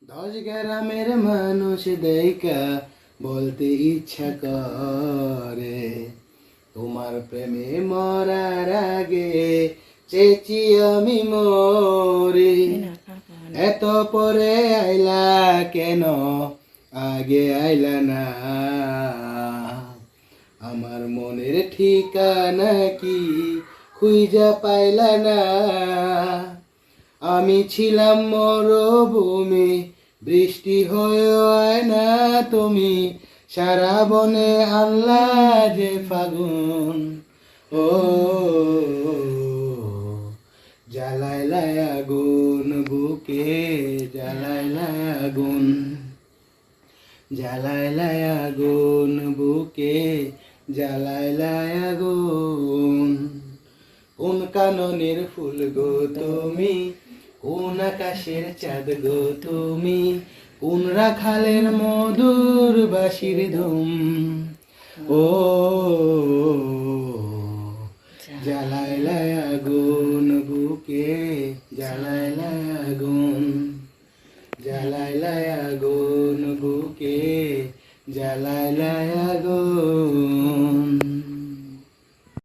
দশ গ্রামের মানুষ দেখা বলতে ইচ্ছা করে, তোমার প্রেমে মরার আগে চেয়েছি আমি মরে। এত পরে আইলা কেন, আগে আইলা না? আমার মনের ঠিকানা কি খুঁজা পাইলা না? আমি ছিলাম মরুভূমি, বৃষ্টি হয় না তুমি, সারা বনে আল্লাহ যে ফাগুন। ও জ্বালাইলাই আগুন বুকে, জ্বালাইলাই আগুন, জ্বালাইলাই আগুন বুকে, জ্বালাইলাই আগুন। কোন কাননের ফুল গো তুমি, কোন আকাশের চাঁদ গো তুমি, কোন রাখালের মধুর বাঁশির ধুম। ও জ্বালাইলাই আগুন বুকে, জ্বালাইলাই আগুন, জ্বালাইলাই আগুন বুকে, জ্বালাইলাই আগুন।